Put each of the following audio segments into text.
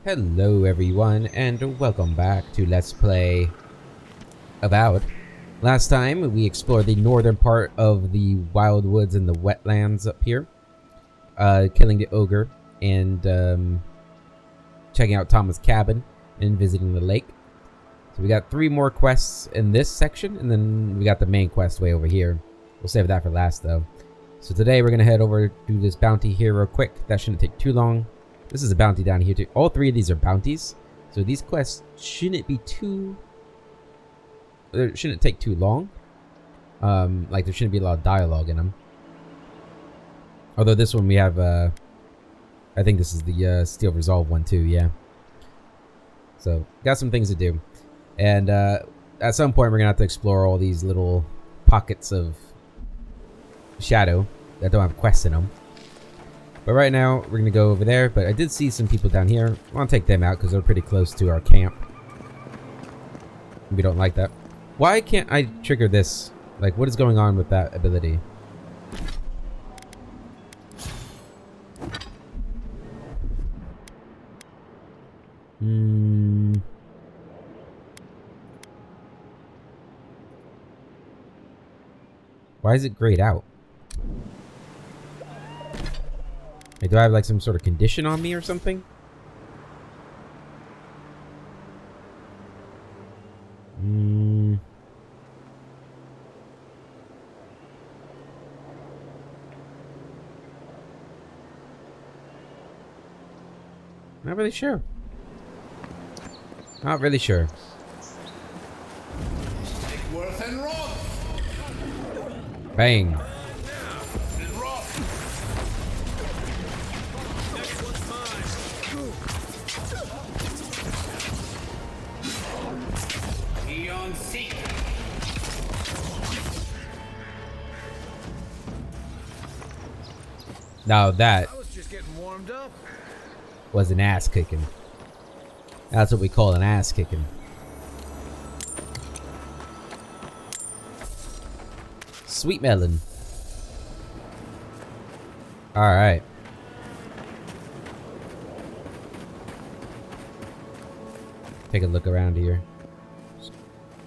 Hello everyone, and welcome back to Let's Play Avowed. Last time, we explored the northern part of the wild woods and the wetlands up here. Killing the ogre, and checking out Thomas' cabin, and visiting the lake. So we got 3 more quests in this section, and then we got the main quest way over here. We'll save that for last though. So today we're going to head over to this bounty here real quick. That shouldn't take too long. This is a bounty down here too. All 3 of these are bounties. So these quests shouldn't be too... It shouldn't take too long. Like there shouldn't be a lot of dialogue in them. Although this one we have... I think this is the Steel Resolve one too, yeah. So, got some things to do. And at some point we're going to have to explore all these little pockets of shadow that don't have quests in them. But right now, we're going to go over there. But I did see some people down here. I want to take them out because they're pretty close to our camp. We don't like that. Why can't I trigger this? Like, what is going on with that ability? Why is it grayed out? Like, do I have like some sort of condition on me or something? Not really sure. Not really sure. Bang. Now that was an ass kicking. That's what we call an ass kicking. Sweet melon. Alright. Take a look around here.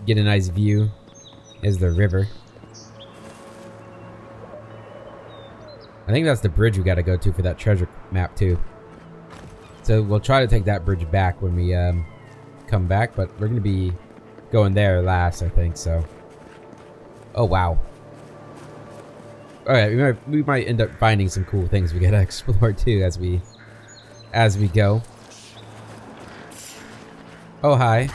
Get a nice view. There's the river. I think that's the bridge we gotta go to for that treasure map too. So we'll try to take that bridge back when we come back, but we're gonna be going there last, I think, so. Oh wow. Alright, we might end up finding some cool things we gotta explore too as we go. Oh hi.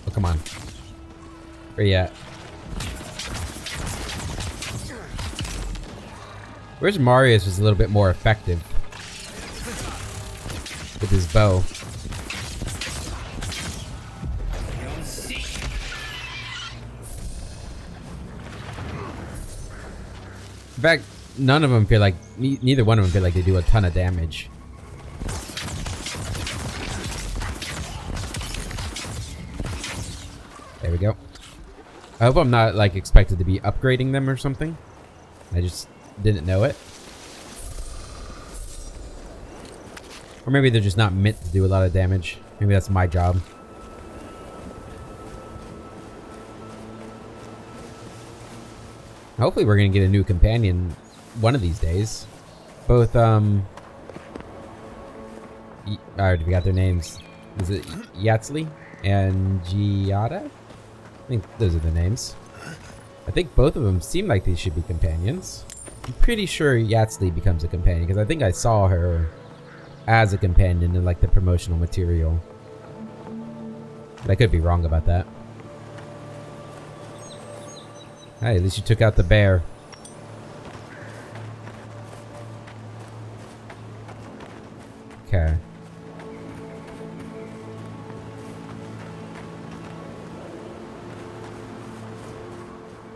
Oh, come on. Where you at? Where's Marius was a little bit more effective with his bow. In fact, none of them feel like, neither one of them feel like they do a ton of damage. There we go. I hope I'm not like expected to be upgrading them or something. I just didn't know it. Or maybe they're just not meant to do a lot of damage. Maybe that's my job. Hopefully we're gonna get a new companion one of these days. Both alright, we got their names. Is it Yatzli and Giada? I think those are the names. I think both of them seem like they should be companions. I'm pretty sure Yatzli becomes a companion because I think I saw her as a companion in like the promotional material. But I could be wrong about that. Hey, at least you took out the bear. Okay.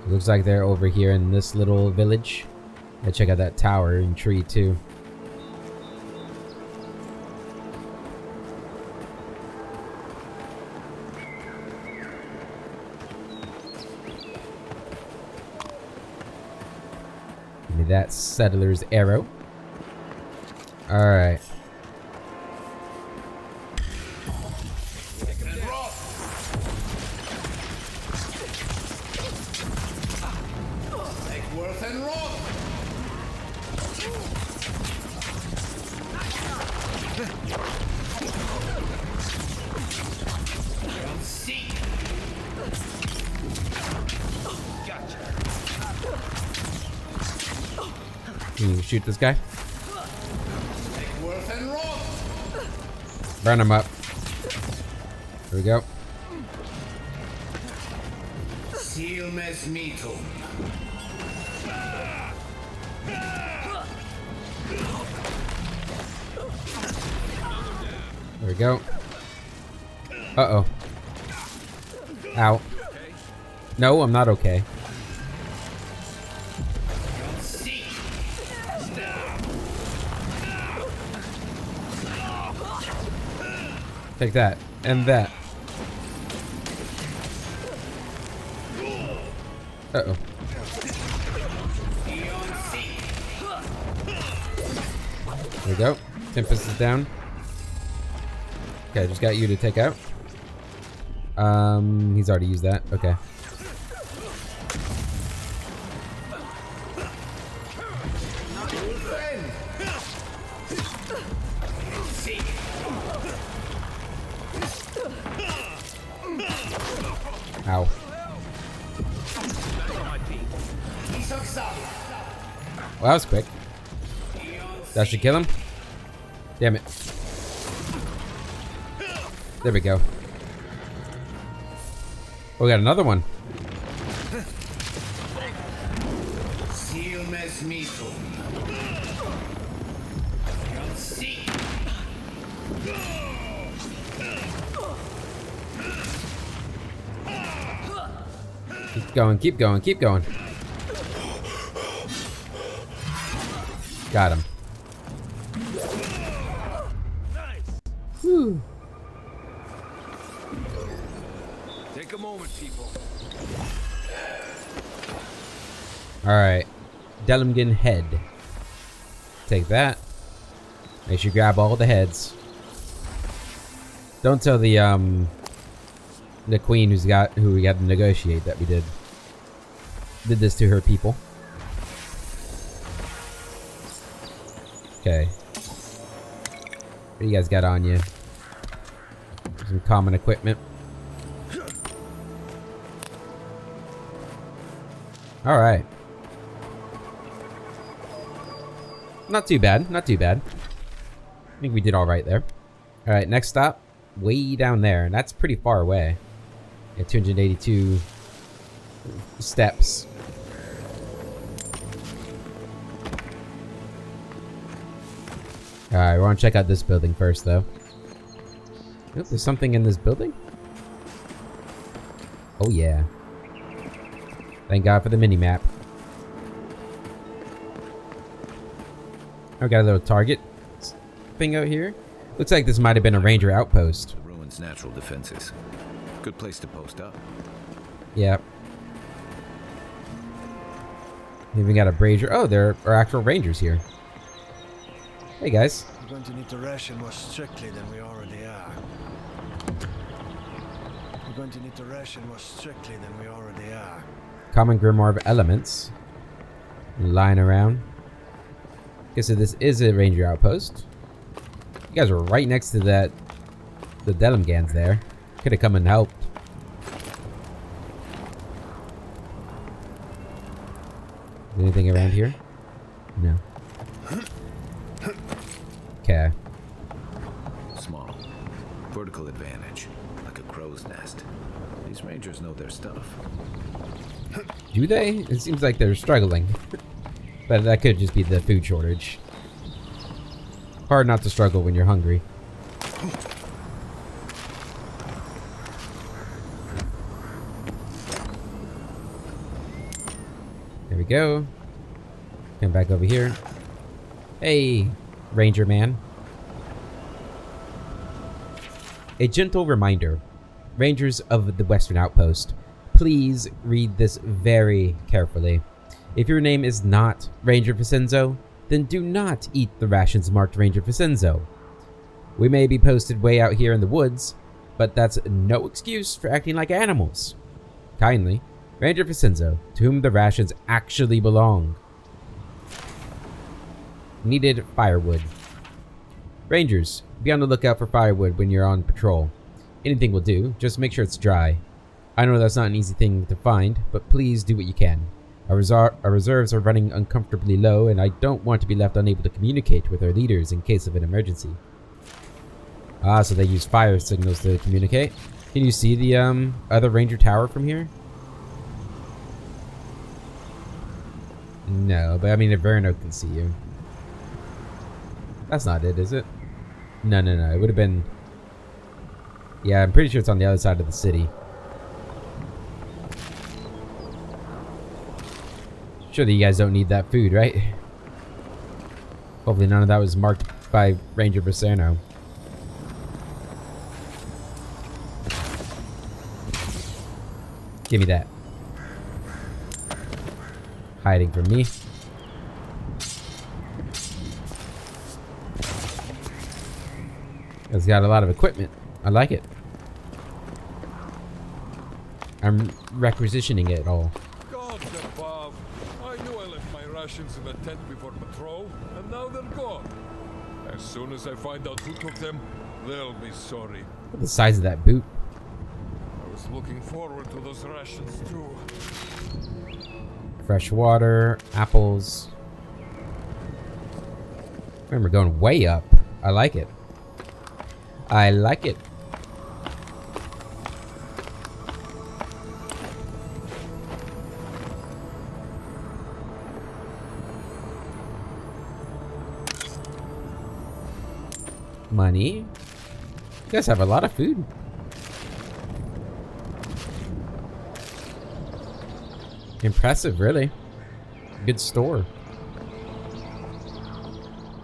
Looks like they're over here in this little village. Yeah, check out that tower and tree too. that settler's arrow. Alright. Can you shoot this guy? Burn him up. There we go. There we go. Uh-oh. Ow. No, I'm not okay. Take that. And that. Uh-oh. There we go. Tempest is down. Okay, just got you to take out. He's already used that. Okay. Ow. Well, that was quick. That should kill him. Damn it. There we go. Oh, we got another one. Keep going, keep going, keep going. Got him. Whew. Take a moment, people. Alright. Delmgen head. Take that. Make sure you grab all the heads. Don't tell the queen who we got to negotiate that we did this to her people. Okay. What do you guys got on you? Some common equipment. Alright. Not too bad, not too bad. I think we did alright there. Alright, next stop. Way down there, and that's pretty far away. Yeah, 282 steps. Alright, we want to check out this building first, though. Oh, there's something in this building? Oh, yeah. Thank God for the mini-map. I've got a little target thing out here. Looks like this might have been a ranger outpost. The ruins' natural defenses. Good place to post up. Yep. Even got a brazier. Oh, there are actual rangers here. Hey guys. We're going to need to ration more strictly than we already are. We're going to need to ration more strictly than we already are. Common Grimoire of Elements. Lying around. Okay, so this is a ranger outpost. You guys were right next to the Delmgans there. Could have come and helped. Anything around here? No. Okay. Small. Vertical advantage. Like a crow's nest. These rangers know their stuff. Do they? It seems like they're struggling. But that could just be the food shortage. Hard not to struggle when you're hungry. There we go. Come back over here. Hey, Ranger Man. A gentle reminder. Rangers of the Western Outpost, please read this very carefully. If your name is not Ranger Vicenzo, then do not eat the rations marked Ranger Vicenzo. We may be posted way out here in the woods, but that's no excuse for acting like animals. Kindly, Ranger Vicenzo, to whom the rations actually belong. Needed firewood. Rangers, be on the lookout for firewood when you're on patrol. Anything will do, just make sure it's dry. I know that's not an easy thing to find, but please do what you can. Our reserves are running uncomfortably low, and I don't want to be left unable to communicate with our leaders in case of an emergency. Ah, so they use fire signals to communicate. Can you see the other ranger tower from here? No, but I mean, Inverno can see you. That's not it, is it? No. It would have been... Yeah, I'm pretty sure it's on the other side of the city. Surely you guys don't need that food, right? Hopefully none of that was marked by Ranger Vicerno. Give me that. Hiding from me. It's got a lot of equipment. I like it. I'm requisitioning it all. God above. I knew I left my rations in the tent before patrol, and now they're gone. As soon as I find out who took them, they'll be sorry. Look at the size of that boot. I was looking forward to those rations too. Fresh water, apples. Remember going way up. I like it. I like it. Money. You guys have a lot of food. Impressive, really. Good store.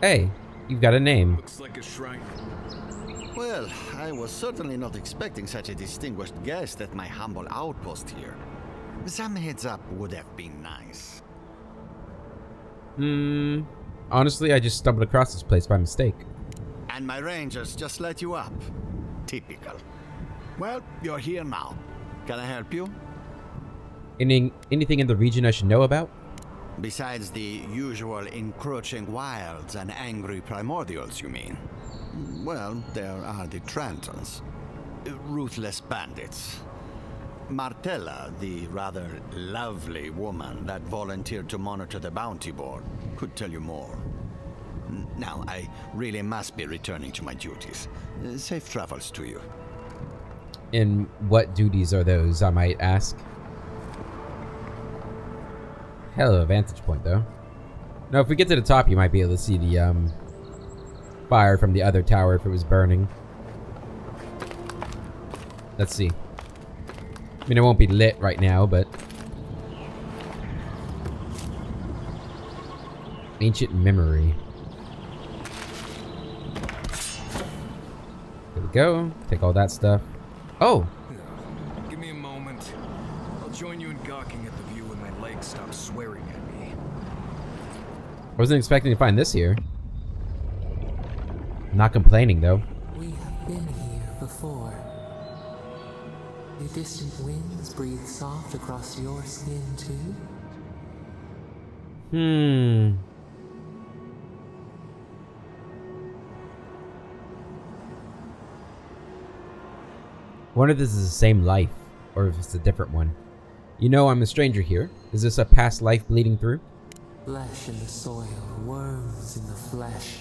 Hey, you've got a name. Looks like a shrine. Well, I was certainly not expecting such a distinguished guest at my humble outpost here. Some heads up would have been nice. Honestly, I just stumbled across this place by mistake. And my rangers just let you up. Typical. Well, you're here now. Can I help you? Anything in the region I should know about? Besides the usual encroaching wilds and angry primordials, you mean? Well, there are the Trantons. Ruthless bandits. Martella, the rather lovely woman that volunteered to monitor the bounty board, could tell you more. Now, I really must be returning to my duties. Safe travels to you. And what duties are those, I might ask? Hell of a vantage point, though. Now, if we get to the top, you might be able to see the, fire from the other tower if it was burning. Let's see. I mean, it won't be lit right now, but... Ancient memory. There we go. Take all that stuff. Oh! Give me a moment. I'll join you in gawking at the view when my legs stop swearing at me. I wasn't expecting to find this here. Not complaining, though. We have been here before. The distant winds breathe soft across your skin, too? Wonder if this is the same life, or if it's a different one. You know I'm a stranger here. Is this a past life bleeding through? Flesh in the soil, worms in the flesh.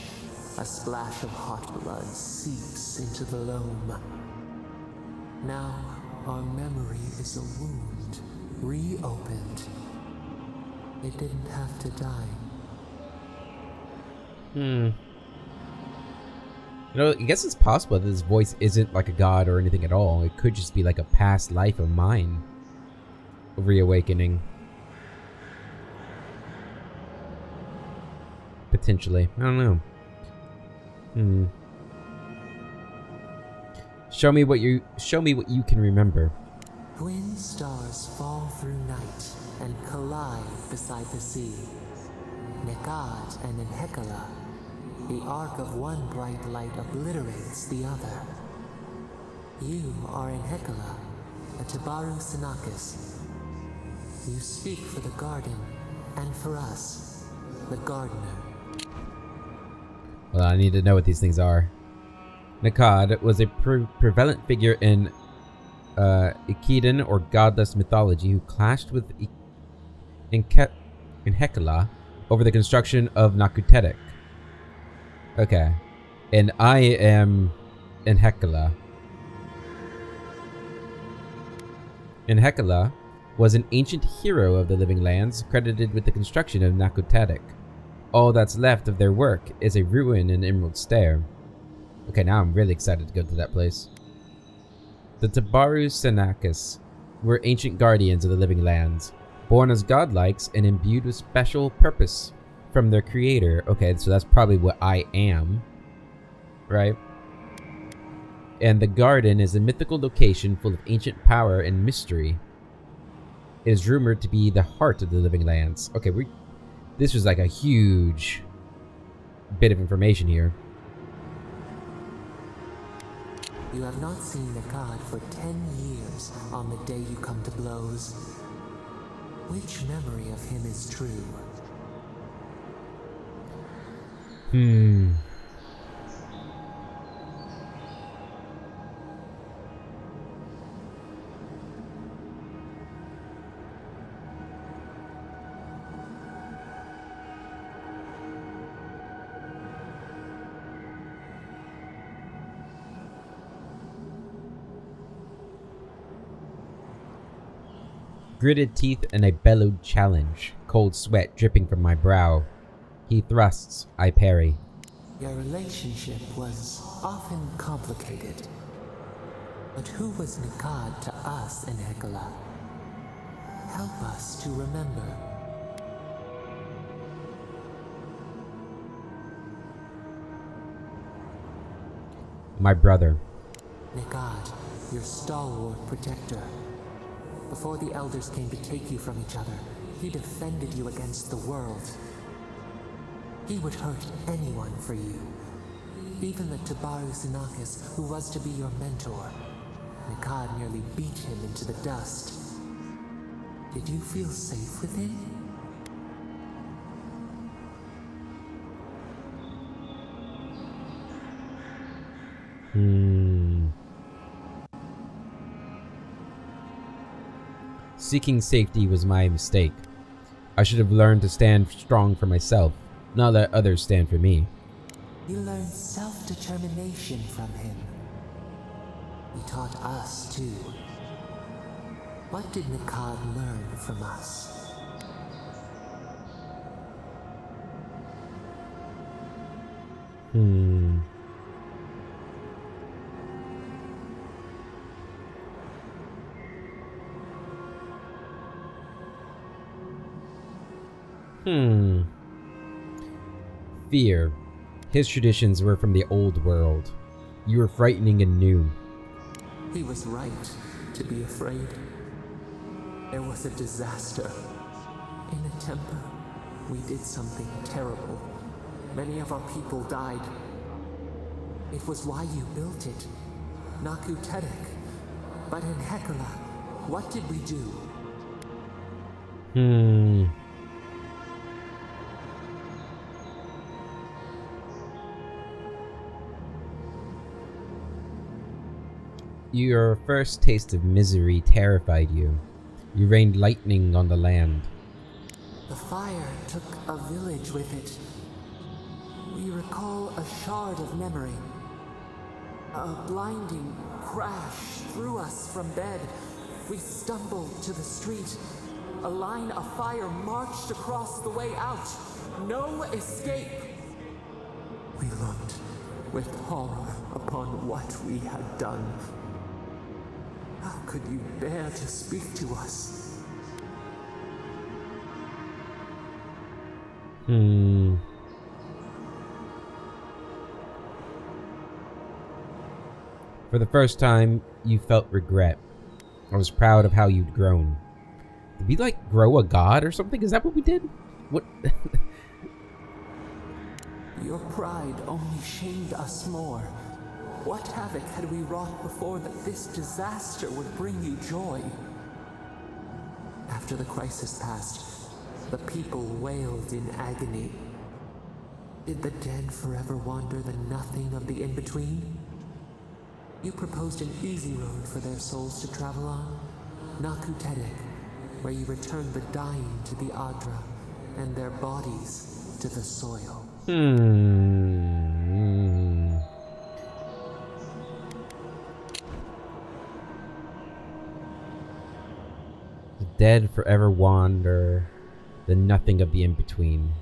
A splash of hot blood seeps into the loam. Now, our memory is a wound, reopened. It didn't have to die. You know, I guess it's possible that this voice isn't like a god or anything at all. It could just be like a past life of mine. Reawakening. Potentially. I don't know. Show me what you can remember. Twin stars fall through night and collide beside the sea. Nekad and Enhekala. The arc of one bright light obliterates the other. You are Enhekala, a Tabaru Sinakis. You speak for the garden, and for us, the gardener. Well, I need to know what these things are. Nekad was a prevalent figure in Ikkedan or godless mythology who clashed with Enhekala over the construction of Nakutedek. Okay. And I am Enhekala. Enhekala was an ancient hero of the Living Lands, credited with the construction of Nakutedek. All that's left of their work is a ruin in Emerald Stair. Okay, now I'm really excited to go to that place. The Tabaru Sinakis were ancient guardians of the Living Lands, born as godlikes and imbued with special purpose from their creator. Okay, so that's probably what I am, right? And the garden is a mythical location full of ancient power and mystery. It is rumored to be the heart of the Living Lands. Okay, this was like a huge bit of information here. You have not seen Nekad for 10 years on the day you come to blows. Which memory of him is true? Gritted teeth and a bellowed challenge, cold sweat dripping from my brow. He thrusts, I parry. Your relationship was often complicated. But who was Nekad to us, Enhekala? Help us to remember. My brother. Nekad, your stalwart protector. Before the elders came to take you from each other, he defended you against the world. He would hurt anyone for you. Even the Tabaru Sinakis, who was to be your mentor. Nekad nearly beat him into the dust. Did you feel safe with him? Seeking safety was my mistake. I should have learned to stand strong for myself, not let others stand for me. You learned self-determination from him. He taught us, too. What did Nekad learn from us? Fear. His traditions were from the old world. You were frightening and new. He was right to be afraid. There was a disaster. In a temple, we did something terrible. Many of our people died. It was why you built it. Nakutedek. But in Enhekala, what did we do? Your first taste of misery terrified you. You rained lightning on the land. The fire took a village with it. We recall a shard of memory. A blinding crash threw us from bed. We stumbled to the street. A line of fire marched across the way out. No escape. We looked with horror upon what we had done. How could you bear to speak to us? For the first time, you felt regret. I was proud of how you'd grown. Did we, like, grow a god or something? Is that what we did? What? Your pride only shamed us more. What havoc had we wrought before that this disaster would bring you joy? After the crisis passed, the people wailed in agony. Did the dead forever wander the nothing of the in-between? You proposed an easy road for their souls to travel on, Nakutedek, where you returned the dying to the Adra and their bodies to the soil. The dead forever wander the nothing of the in-between.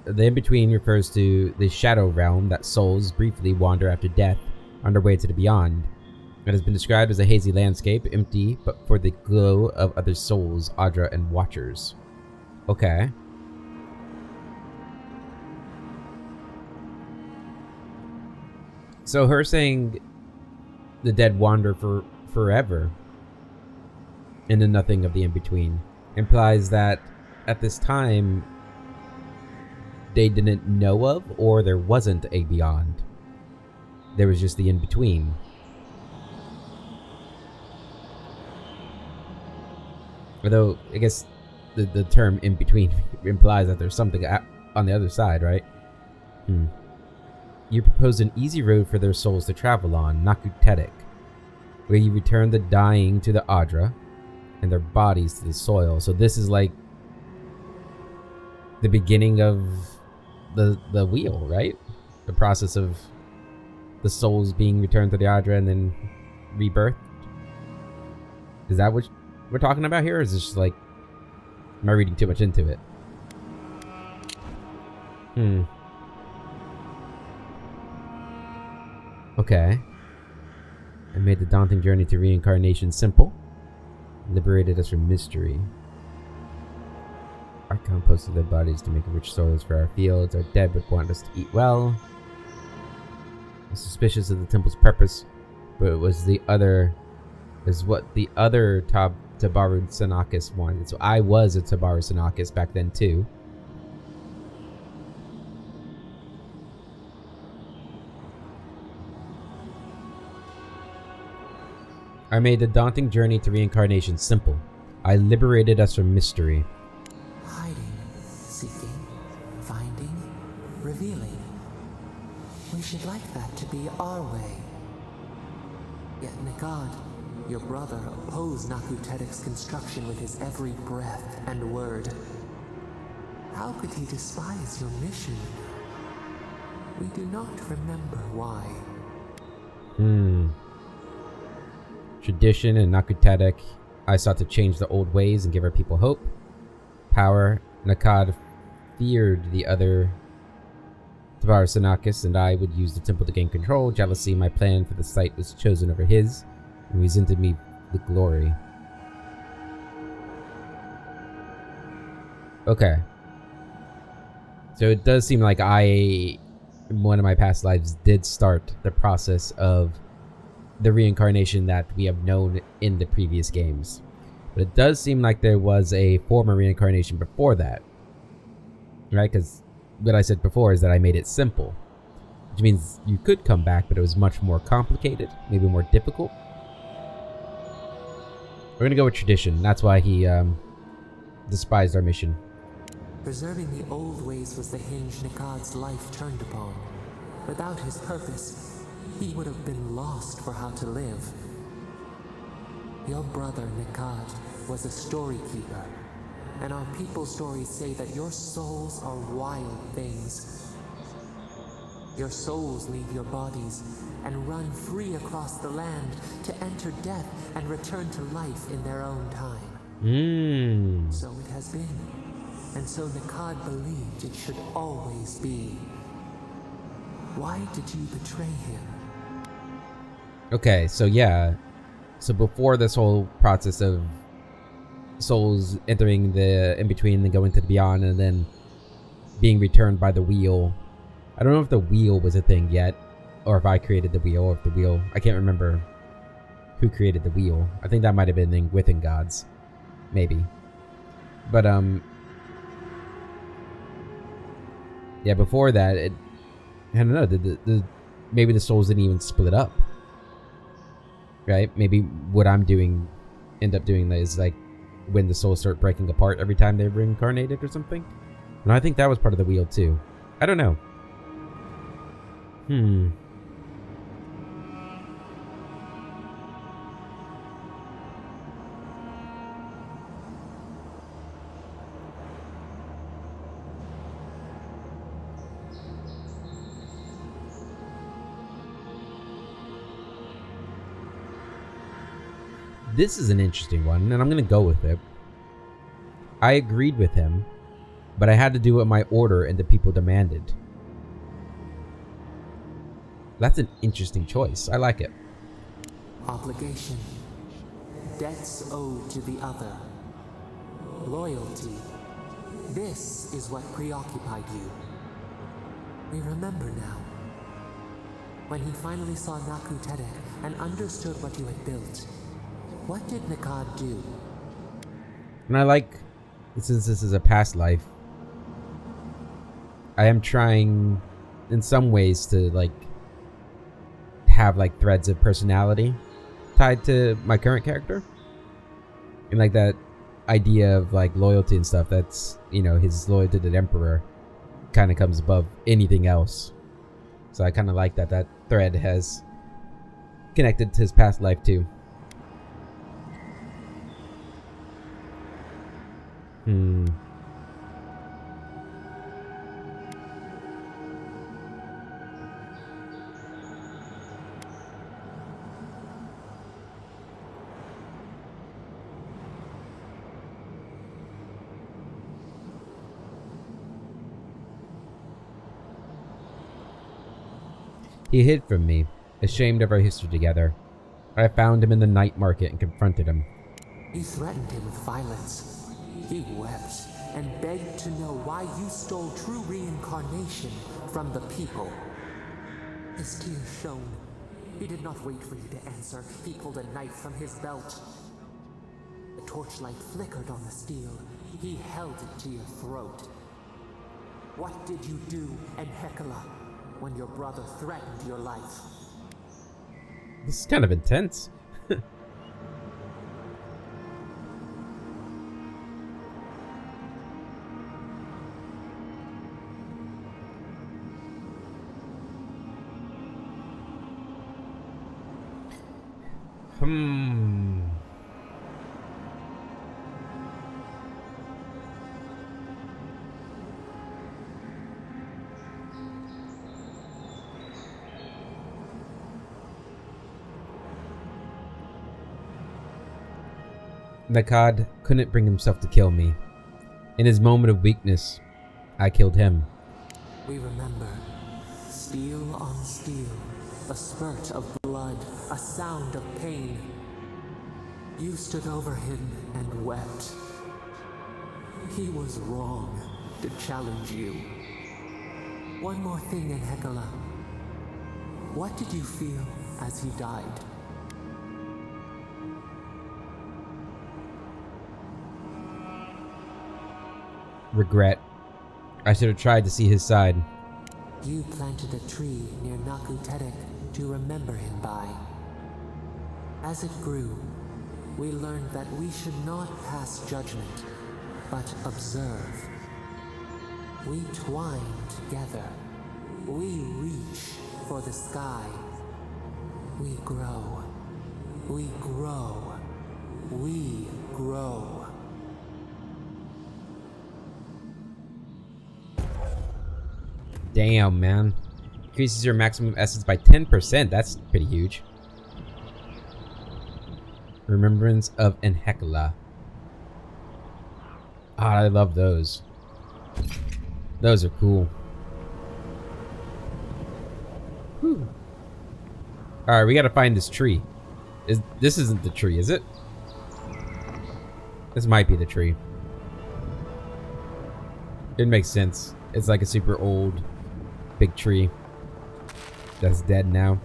The in-between refers to the shadow realm that souls briefly wander after death on their way to the beyond. It has been described as a hazy landscape, empty but for the glow of other souls, Adra and Watchers. Okay. So her saying the dead wander for forever in the nothing of the in-between implies that at this time they didn't know of, or there wasn't a beyond. There was just the in-between. Although, I guess the term in-between implies that there's something on the other side, right? You propose an easy road for their souls to travel on, Nakutedek, where you return the dying to the Adra and their bodies to the soil. So this is like the beginning of the wheel, right? The process of the souls being returned to the Adra and then rebirthed. Is that what we're talking about here? Or is this just like, am I reading too much into it? Okay. I made the daunting journey to reincarnation simple. Liberated us from mystery. I composted their bodies to make rich soils for our fields. Our dead would want us to eat well. I was suspicious of the temple's purpose, but it was what the other Tabaru Sanakis wanted. So I was a Tabaru Sanakis back then too. I made the daunting journey to reincarnation simple. I liberated us from mystery. Hiding, seeking, finding, revealing. We should like that to be our way. Yet Nikad, your brother, opposed Nakutedek's construction with his every breath and word. How could he despise your mission? We do not remember why. Tradition and Nakutedek, I sought to change the old ways and give our people hope. Power, Nikad feared the other Tabaru Sanakis, and I would use the temple to gain control. Jealousy, my plan for the site was chosen over his, and resented me the glory. Okay. So it does seem like I, in one of my past lives, did start the process of the reincarnation that we have known in the previous games. But it does seem like there was a former reincarnation before that. Right? Because what I said before is that I made it simple. Which means you could come back, but it was much more complicated. Maybe more difficult. We're going to go with tradition. That's why he despised our mission. Preserving the old ways was the hinge Nikad's life turned upon. Without his purpose, he would have been lost for how to live. Your brother Nikad was a story keeper, and our people's stories say that your souls are wild things. Your souls leave your bodies and run free across the land to enter death and return to life in their own time. So it has been, and so Nikad believed it should always be. Why did you betray him? Okay, so yeah. So before this whole process of souls entering the in-between, then going to the beyond, and then being returned by the wheel. I don't know if the wheel was a thing yet, or if I created the wheel, or if the wheel, I can't remember who created the wheel. I think that might have been in Within Gods. Maybe. But, yeah, before that, I don't know, maybe the souls didn't even split up. Right? Maybe what I'm doing, end up doing is like when the souls start breaking apart every time they're reincarnated or something. And I think that was part of the wheel too. I don't know. This is an interesting one, and I'm going to go with it. I agreed with him, but I had to do what my order and the people demanded. That's an interesting choice. I like it. Obligation. Debts owed to the other. Loyalty. This is what preoccupied you. We remember now. When he finally saw Naku Tedek and understood what you had built, what did Nakad do? And I like, since this is a past life, I am trying in some ways to like have like threads of personality tied to my current character. And like that idea of like loyalty and stuff, that's, you know, his loyalty to the Emperor kind of comes above anything else. So I kind of like that that thread has connected to his past life too. He hid from me, ashamed of our history together. I found him in the night market and confronted him. You threatened him with violence. He wept and begged to know why you stole true reincarnation from the people. His tears shone. He did not wait for you to answer. He pulled a knife from his belt. The torchlight flickered on the steel. He held it to your throat. What did you do, Enhekala, when your brother threatened your life? This is kind of intense. Nakad couldn't bring himself to kill me. In his moment of weakness, I killed him. We remember. Steel on steel. A spurt of blood. A sound of pain. You stood over him and wept. He was wrong to challenge you. One more thing, Enhekala. What did you feel as he died? Regret. I should have tried to see his side. You planted a tree near Naku Tedek to remember him by. As it grew, we learned that we should not pass judgment, but observe. We twine together. We reach for the sky. We grow. We grow. We grow. Damn, man. Increases your maximum essence by 10%. That's pretty huge. Remembrance of Enhekala. Ah, I love those. Those are cool. Whew. Alright, we gotta find this tree. This isn't the tree, is it? This might be the tree. It makes sense. It's like a super old big tree that's dead now.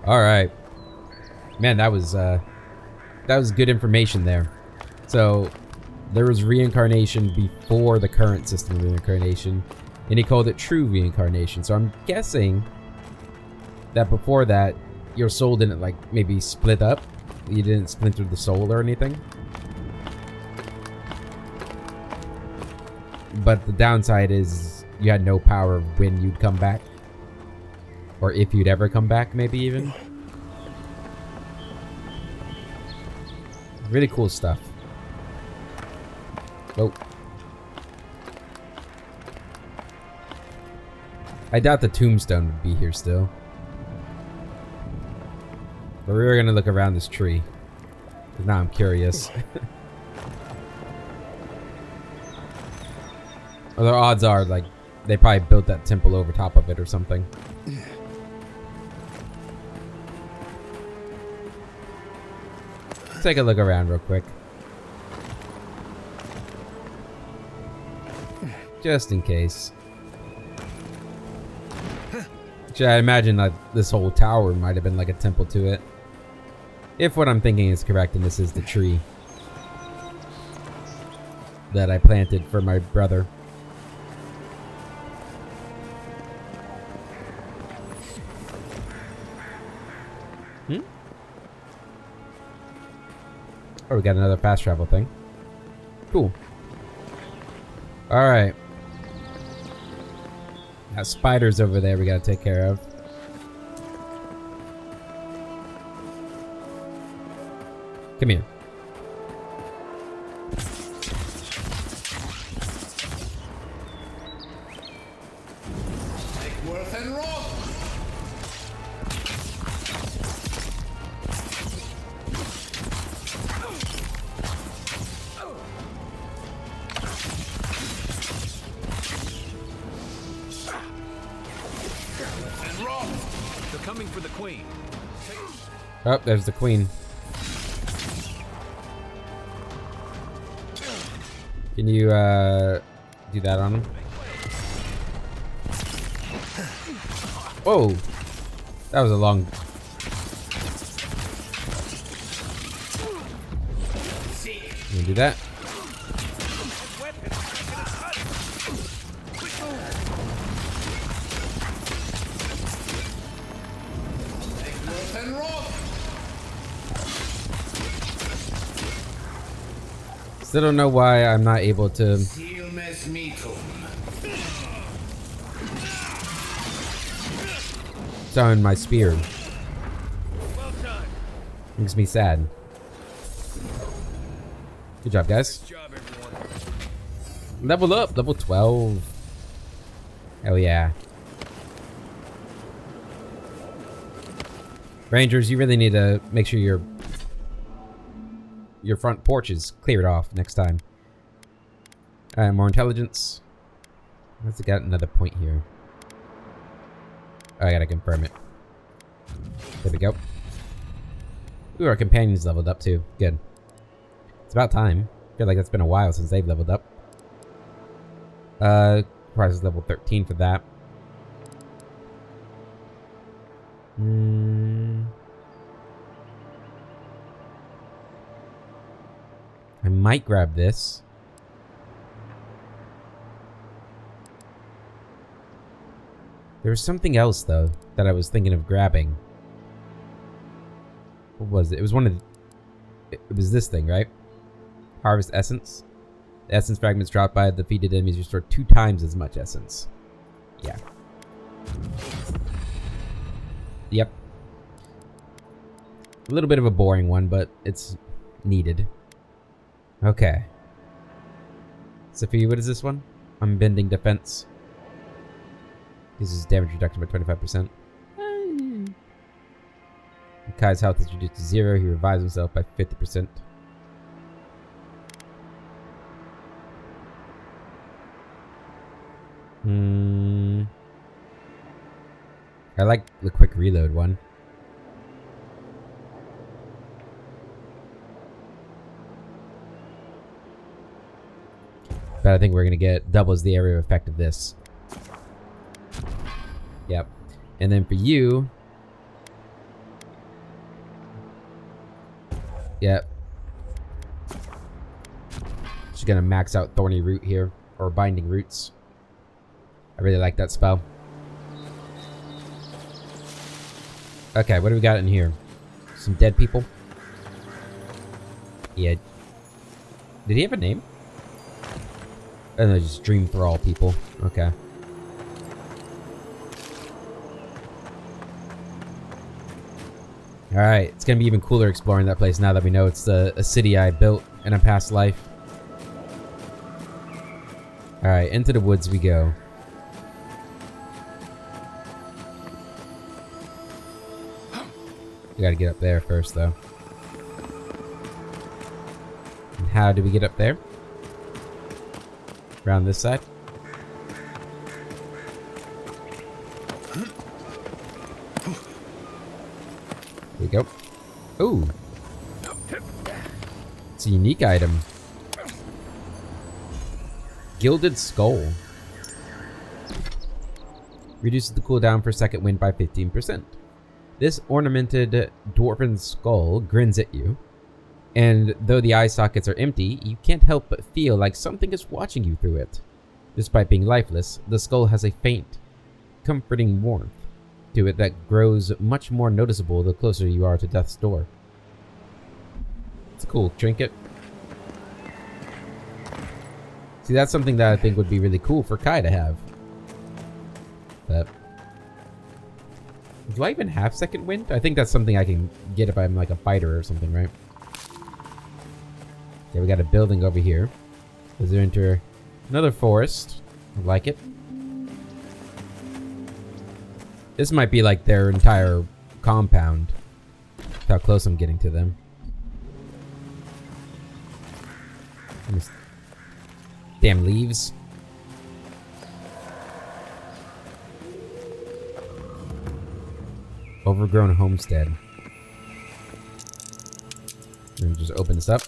All right. Man, that was good information there. So there was reincarnation before the current system of reincarnation, and he called it true reincarnation. So I'm guessing that before that, your soul didn't like maybe split up. You didn't splinter the soul or anything. But the downside is you had no power of when you'd come back. Or if you'd ever come back, maybe even. Really cool stuff. Oh. I doubt the tombstone would be here still. But we were gonna look around this tree. 'Cause now I'm curious. Although odds are, like, they probably built that temple over top of it or something. Let's take a look around real quick. Just in case. Actually, I imagine that this whole tower might have been like a temple to it. If what I'm thinking is correct, and this is the tree that I planted for my brother. Oh, we got another fast travel thing. Cool. Alright. Got spiders over there we gotta take care of. Come here. Coming for the queen. Oh, there's the queen. Can you do that on him? Whoa, that was a long. Can you do that? Still don't know why I'm not able to summon my spear. Makes me sad. Good job, guys. Level up, level 12. Hell yeah. Rangers, you really need to make sure your front porch is cleared off next time. More intelligence. Let's get another point here. Oh, I gotta confirm it. There we go. Ooh, our companions leveled up too. Good. It's about time. I feel like it's been a while since they've leveled up. Price is level 13 for that. I might grab this. There was something else though that I was thinking of grabbing. What was it? It was one of the, it was this thing, right? Harvest essence. The essence fragments dropped by defeated enemies restore 2 times as much essence. Yeah. Yep. A little bit of a boring one, but it's needed. Okay. Sophie, what is this one? Unbending defense. This is damage reduction by 25%. Kai's health is reduced to 0. He revives himself by 50%. I like the quick reload one. But I think we're gonna get doubles the area of effect of this. Yep. And then for you, Yep. Just gonna max out Thorny Root here. Or Binding Roots. I really like that spell. Okay, what do we got in here? Some dead people? Yeah. Did he have a name? Oh no, just Dream Thrall people. Okay. Alright, it's gonna be even cooler exploring that place now that we know it's a city I built in a past life. Alright, into the woods we go. We gotta get up there first, though. And how do we get up there? Around this side? There we go. Ooh! It's a unique item. Gilded Skull. Reduces the cooldown for second wind by 15%. This ornamented dwarven skull grins at you, and though the eye sockets are empty, you can't help but feel like something is watching you through it. Despite being lifeless, the skull has a faint, comforting warmth to it that grows much more noticeable the closer you are to death's door. It's a cool trinket. See, that's something that I think would be really cool for Kai to have. But do I even have second wind? I think that's something I can get if I'm like a fighter or something, right? Okay, we got a building over here. As we enter another forest. I like it. This might be like their entire compound. Look how close I'm getting to them. Damn leaves. Overgrown homestead. And just open this up.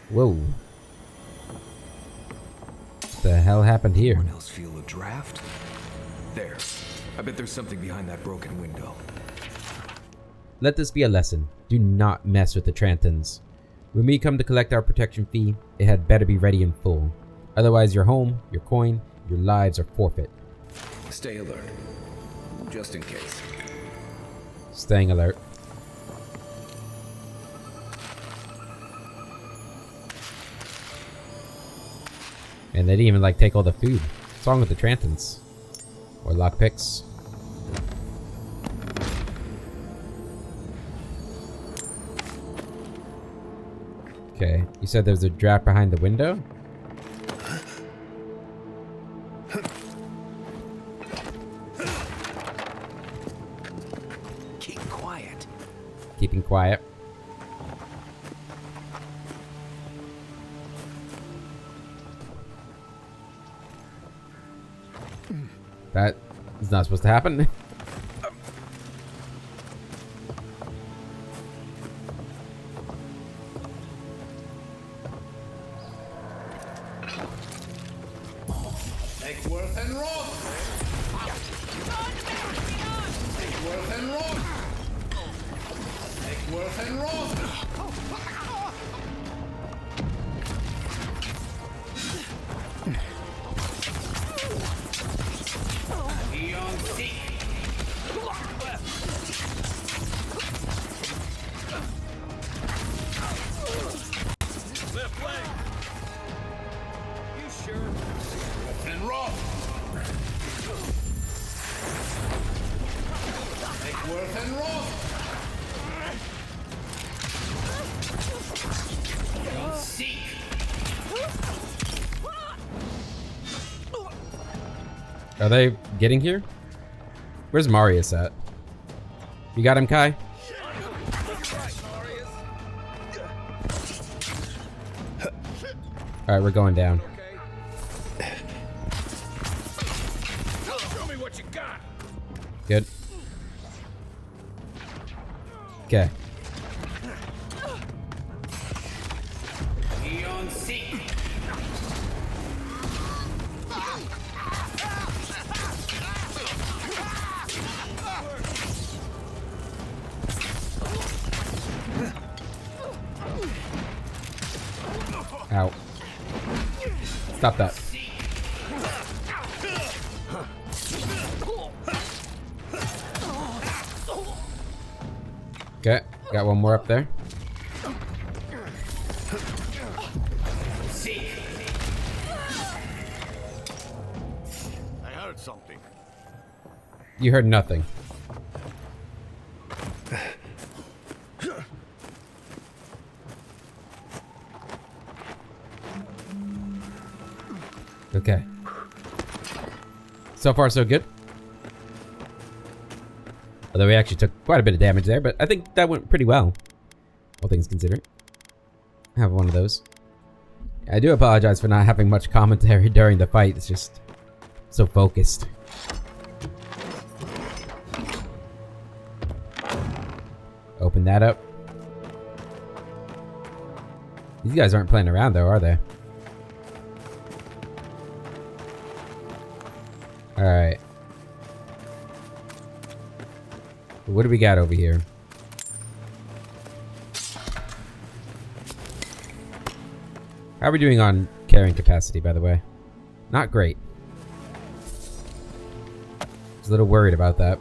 Whoa. What the hell happened here? Anyone else feel a draft? There. I bet there's something behind that broken window. Let this be a lesson. Do not mess with the Trantons. When we come to collect our protection fee, it had better be ready in full. Otherwise your home, your coin, your lives are forfeit. Stay alert. Just in case. Staying alert. And they didn't even like take all the food. What's wrong with the Trantons? Or lockpicks? Okay, you said there's a draft behind the window? Keep quiet. Keeping quiet. That is not supposed to happen. Are they getting here? Where's Marius at? You got him, Kai? Alright, we're going down. Show me what you got. Good. Okay. Stop that. Okay, got one more up there. I heard something. You heard nothing. Okay. So far, so good. Although we actually took quite a bit of damage there, but I think that went pretty well. All things considered. I have one of those. I do apologize for not having much commentary during the fight. It's just so focused. Open that up. These guys aren't playing around though, are they? Alright. What do we got over here? How are we doing on carrying capacity, by the way? Not great. I was a little worried about that.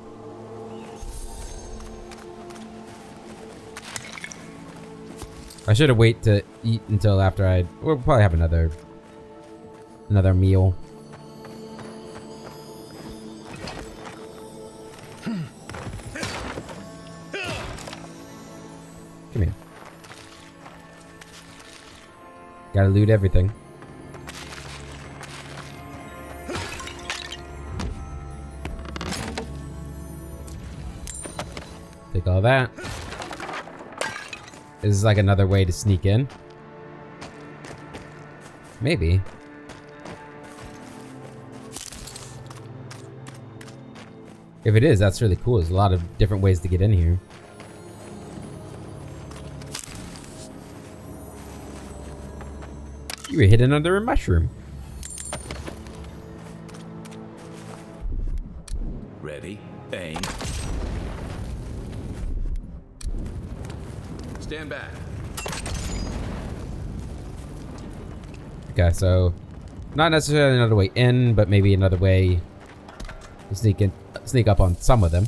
I should have waited to eat until after we'll probably have another meal. Come here. Gotta loot everything. Take all that. This is like another way to sneak in. Maybe. If it is, that's really cool. There's a lot of different ways to get in here. You were hidden under a mushroom. Ready? Aim. Stand back. Okay, so not necessarily another way in, but maybe another way to sneak up on some of them.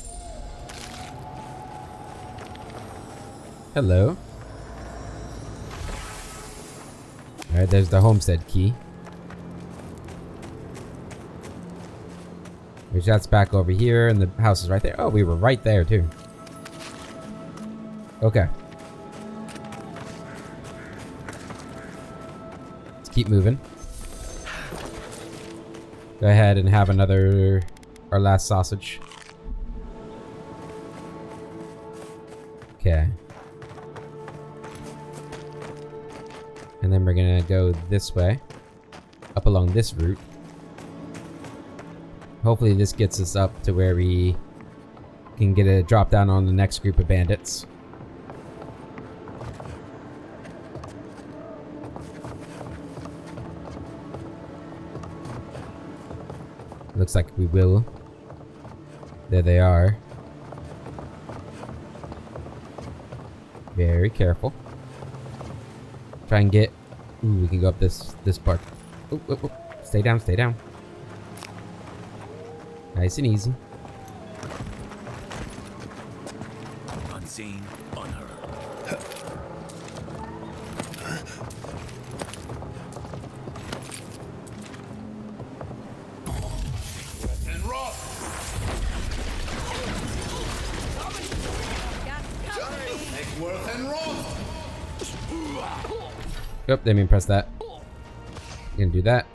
Hello. Alright, there's the homestead key. Which that's back over here, and the house is right there. Oh, we were right there too. Okay. Let's keep moving. Go ahead and have our last sausage. Okay. And then we're gonna go this way. Up along this route. Hopefully this gets us up to where we can get a drop down on the next group of bandits. Looks like we will. There they are. Very careful. Try and get... Ooh, we can go up this part. Ooh, ooh, ooh. Stay down, stay down. Nice and easy. Unseen, unheard. And rock. Make worth and rock. Oh, didn't mean press that. Gonna do that.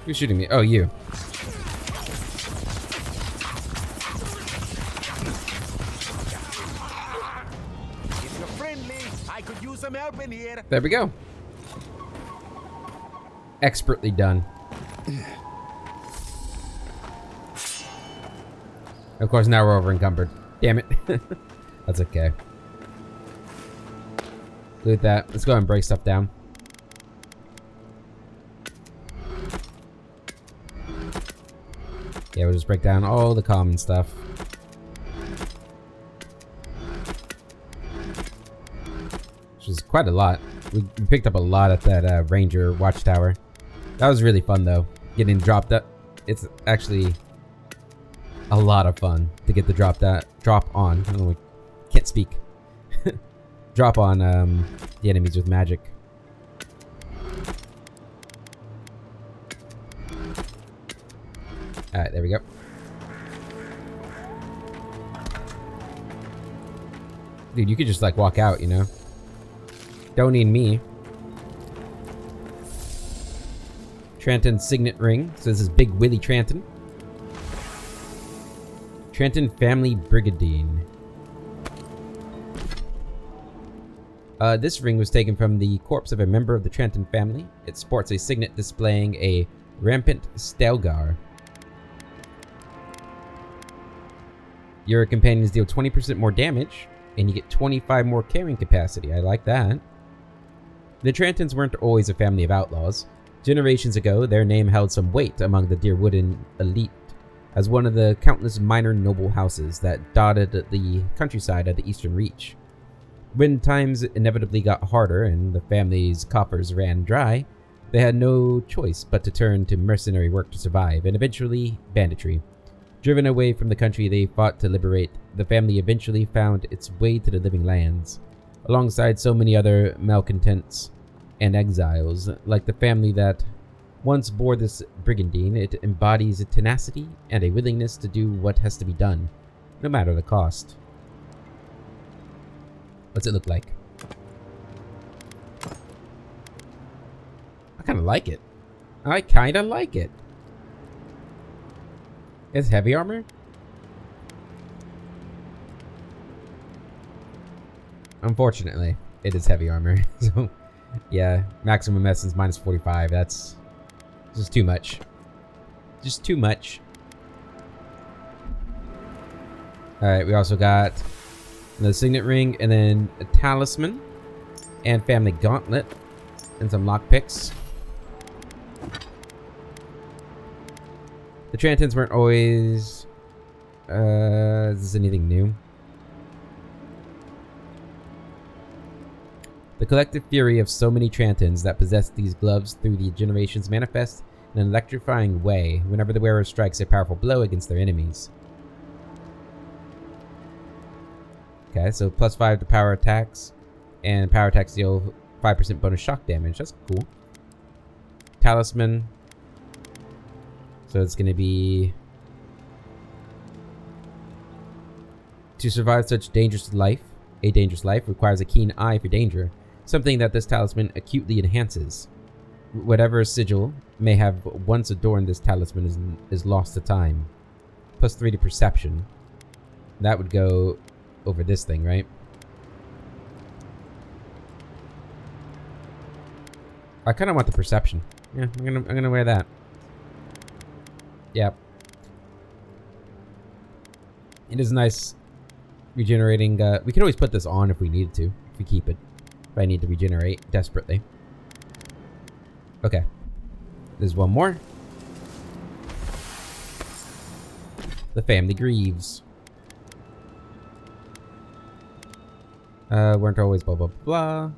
Who's shooting me? Oh, you. If you're friendly, I could use some help in here. There we go. Expertly done. Of course, now we're over encumbered. Damn it. That's okay. Loot that. Let's go ahead and break stuff down. Yeah, we'll just break down all the common stuff. Which is quite a lot. We picked up a lot at that Ranger Watchtower. That was really fun though. Getting dropped up. It's actually a lot of fun to get the drop on. I don't know, can't speak. Drop on the enemies with magic. Alright, there we go. Dude, you could just like walk out, you know? Don't need me. Tranton signet ring. So this is Big Willie Tranton. Tranton family brigandine. This ring was taken from the corpse of a member of the Tranton family. It sports a signet displaying a rampant Stelgar. Your companions deal 20% more damage, and you get 25 more carrying capacity. I like that. The Trantons weren't always a family of outlaws. Generations ago, their name held some weight among the Deerwooden elite, as one of the countless minor noble houses that dotted the countryside of the Eastern Reach. When times inevitably got harder and the family's coffers ran dry, they had no choice but to turn to mercenary work to survive, and eventually banditry. Driven away from the country they fought to liberate, the family eventually found its way to the living lands, alongside so many other malcontents and exiles. Like the family that once bore this brigandine, it embodies a tenacity and a willingness to do what has to be done, no matter the cost. What's it look like? I kind of like it. I kind of like it. It's heavy armor? Unfortunately, it is heavy armor. So, yeah, maximum essence minus 45. That's just too much. Just too much. Alright, we also got the signet ring, and then a talisman, and family gauntlet, and some lockpicks. The Trantons weren't always... is this anything new? The collective fury of so many Trantons that possess these gloves through the generations manifest in an electrifying way whenever the wearer strikes a powerful blow against their enemies. Okay, so plus 5 to power attacks, and power attacks deal 5% bonus shock damage. That's cool. Talisman. So it's going to be... To survive such a dangerous life requires a keen eye for danger, something that this talisman acutely enhances. Whatever sigil may have once adorned this talisman is lost to time. Plus 3 to perception. That would go over this thing, right? I kind of want the perception. Yeah, I'm gonna wear that. Yep. It is nice regenerating. We can always put this on if we needed to. If we keep it. If I need to regenerate desperately. Okay. There's one more. The family grieves. Weren't always blah blah blah.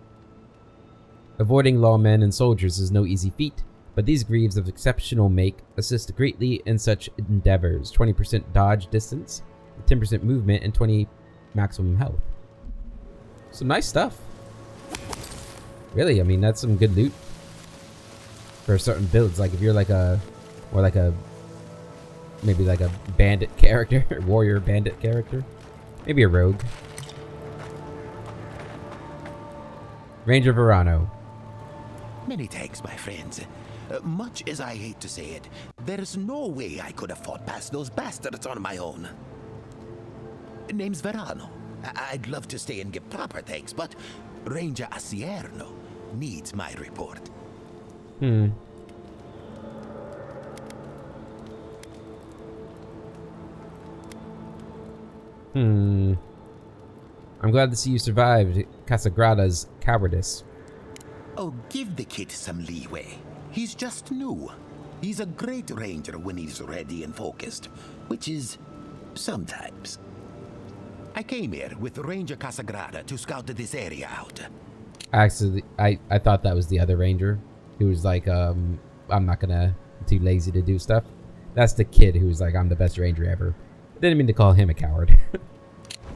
Avoiding lawmen and soldiers is no easy feat, but these greaves of exceptional make assist greatly in such endeavors. 20% dodge distance, 10% movement, and 20 maximum health. Some nice stuff. Really, I mean, that's some good loot for certain builds. Like if you're like a, or like a, maybe like a bandit character, warrior bandit character, maybe a rogue. Ranger Verano. Many thanks, my friends. Much as I hate to say it, there's no way I could have fought past those bastards on my own. Name's Verano. I'd love to stay and give proper thanks, but Ranger Asierno needs my report. I'm I'm glad to see you survived Casagrada's cowardice. Oh, give the kid some leeway. He's just new. He's a great ranger when he's ready and focused, which is sometimes. I came here with Ranger Casagrada to scout this area out. Actually, I thought that was the other ranger who was like, I'm too lazy to do stuff. That's the kid who was like, I'm the best ranger ever. Didn't mean to call him a coward.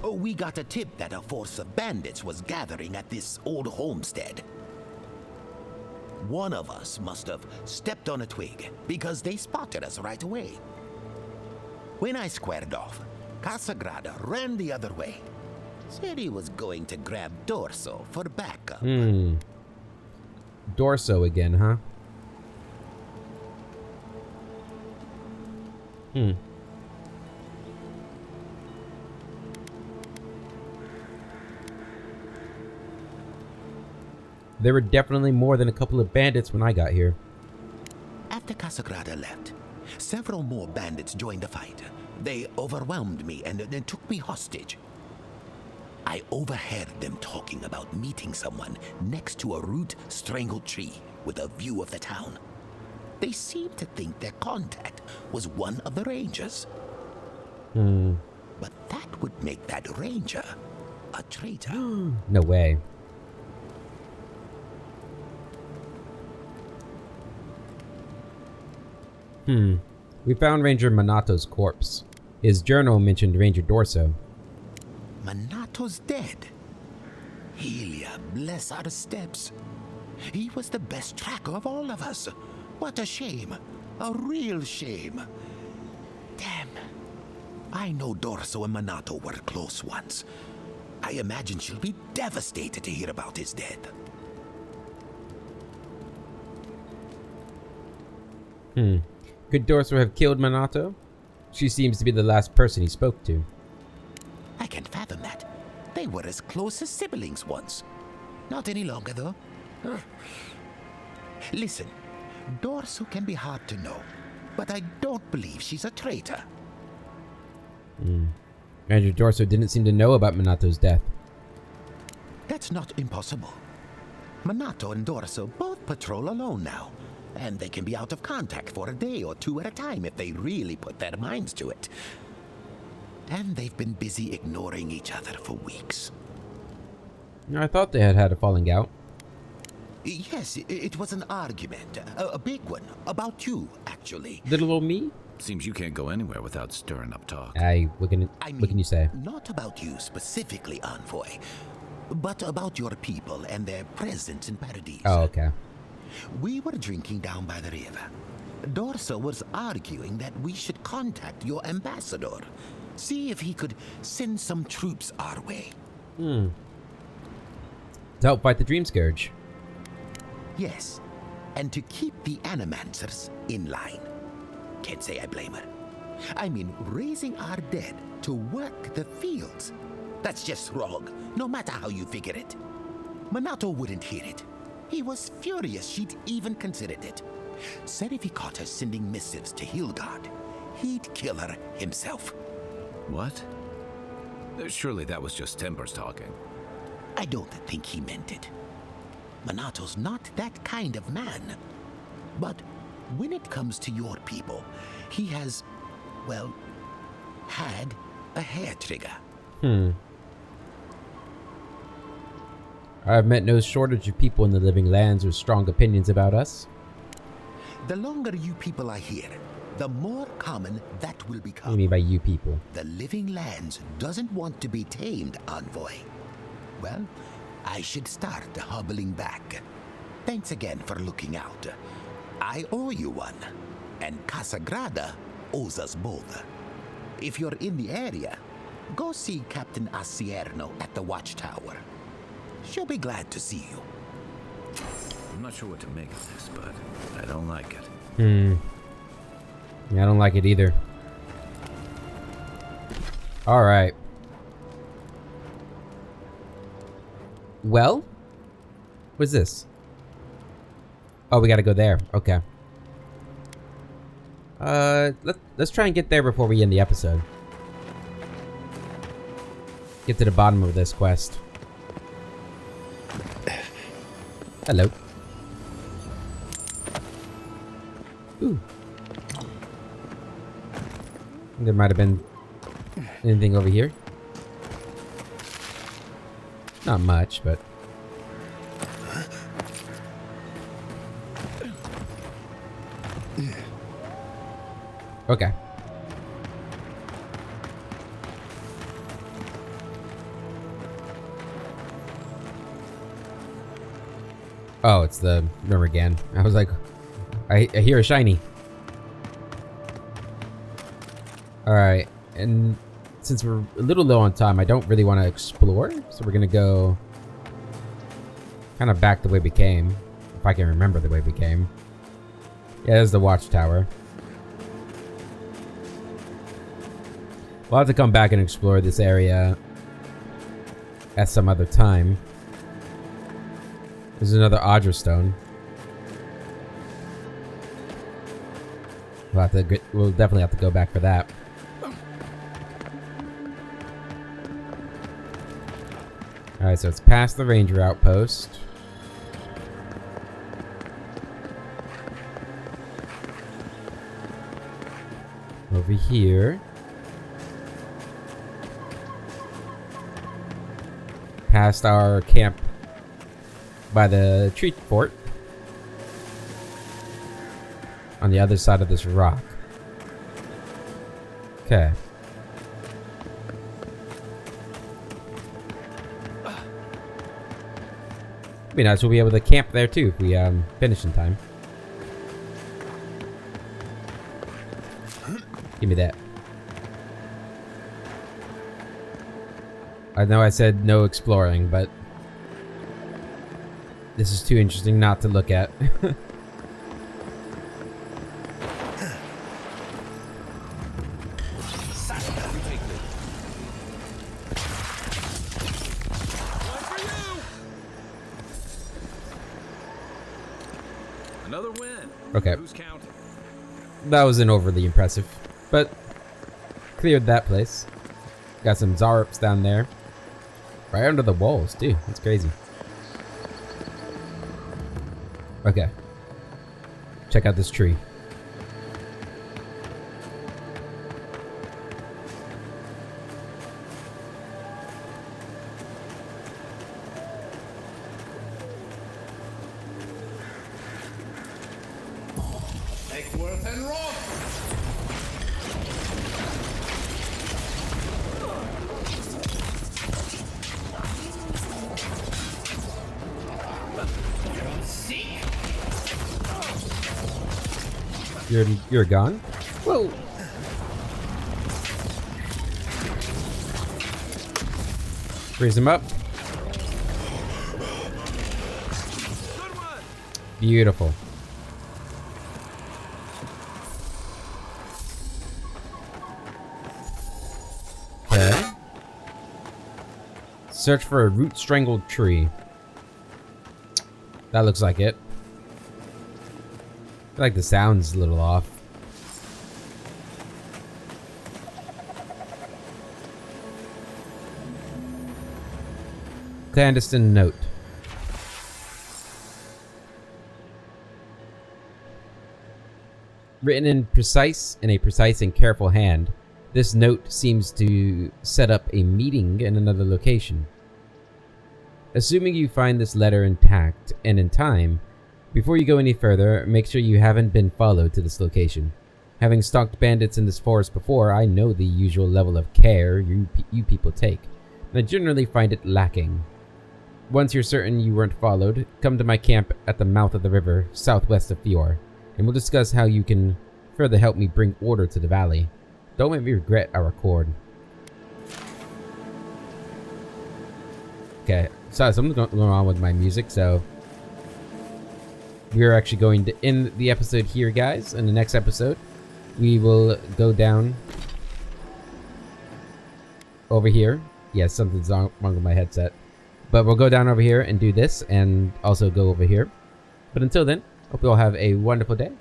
Oh, we got a tip that a force of bandits was gathering at this old homestead. One of us must have stepped on a twig because they spotted us right away. When I squared off, Casagrada ran the other way. Said he was going to grab Dorso for backup. Dorso again, huh? There were definitely more than a couple of bandits when I got here. After Casagrada left, several more bandits joined the fight. They overwhelmed me and then took me hostage. I overheard them talking about meeting someone next to a root-strangled tree with a view of the town. They seemed to think their contact was one of the rangers. But that would make that ranger a traitor. No way. We found Ranger Manato's corpse. His journal mentioned Ranger Dorso. Manato's dead. Helia, bless our steps. He was the best tracker of all of us. What a shame. A real shame. Damn. I know Dorso and Manato were close once. I imagine she'll be devastated to hear about his death. Could Dorso have killed Manato? She seems to be the last person he spoke to. I can't fathom that. They were as close as siblings once. Not any longer, though. Listen, Dorso can be hard to know, but I don't believe she's a traitor. Ranger Dorso didn't seem to know about Manato's death. That's not impossible. Manato and Dorso both patrol alone now, and they can be out of contact for a day or two at a time if they really put their minds to it. And they've been busy ignoring each other for weeks. I thought they had had a falling out. Yes, it was an argument. A big one. About you, actually. Little old me? Seems you can't go anywhere without stirring up talk. What can you say? Not about you specifically, Envoy, but about your people and their presence in Paradise. Oh, okay. We were drinking down by the river. Dorso was arguing that we should contact your ambassador. See if he could send some troops our way. To help fight the Dream Scourge. Yes, and to keep the Animancers in line. Can't say I blame her. I mean, raising our dead to work the fields. That's just wrong, no matter how you figure it. Manato wouldn't hear it. He was furious she'd even considered it. Said if he caught her sending missives to Hildgard, he'd kill her himself. What? Surely that was just Tempers talking. I don't think he meant it. Manato's not that kind of man. But when it comes to your people, he has, well, had a hair trigger. I've met no shortage of people in the living lands with strong opinions about us. The longer you people are here, the more common that will become. What do you mean by you people? The living lands doesn't want to be tamed, Envoy. Well, I should start hobbling back. Thanks again for looking out. I owe you one, and Casagrada owes us both. If you're in the area, go see Captain Asierno at the watchtower. She'll be glad to see you. I'm not sure what to make of this, but I don't like it. I don't like it either. Alright. Well? What's this? Oh, we gotta go there. Okay. Let's try and get there before we end the episode. get to the bottom of this quest. Hello. Ooh. There might have been anything over here. Not much, but... Okay. Oh, it's the room again. I was like, I hear a shiny. Alright, and since we're a little low on time, I don't really want to explore, so we're gonna go kind of back the way we came, if I can remember the way we came. Yeah, there's the watchtower. We'll have to come back and explore this area at some other time. There's another Audra stone. We'll definitely have to go back for that. Alright, so it's past the ranger outpost. Over here. Past our camp by the tree fort. On the other side of this rock. Okay. It'd be nice we'll be able to camp there too if we finish in time. Give me that. I know I said no exploring, but this is too interesting not to look at. Another win. Okay. Who's counting? That wasn't overly impressive, but cleared that place. Got some Zarups down there. Right under the walls, too. That's crazy. Okay. Check out this tree. You're gone? Whoa! Freeze him up. Beautiful. Okay. Search for a root strangled tree. That looks like it. I feel like the sound's a little off. Clandestine note. Written in a precise and careful hand, this note seems to set up a meeting in another location. Assuming you find this letter intact and in time, before you go any further, make sure you haven't been followed to this location. Having stalked bandits in this forest before, I know the usual level of care you people take, and I generally find it lacking. Once you're certain you weren't followed, come to my camp at the mouth of the river, southwest of Fior, and we'll discuss how you can further help me bring order to the valley. Don't make me regret our accord. Okay, so something's going on with my music, so we're actually going to end the episode here, guys. In the next episode, we will go down over here. Yes, something's wrong with my headset. But we'll go down over here and do this, and also go over here. But until then, hope you all have a wonderful day,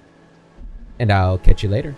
and I'll catch you later.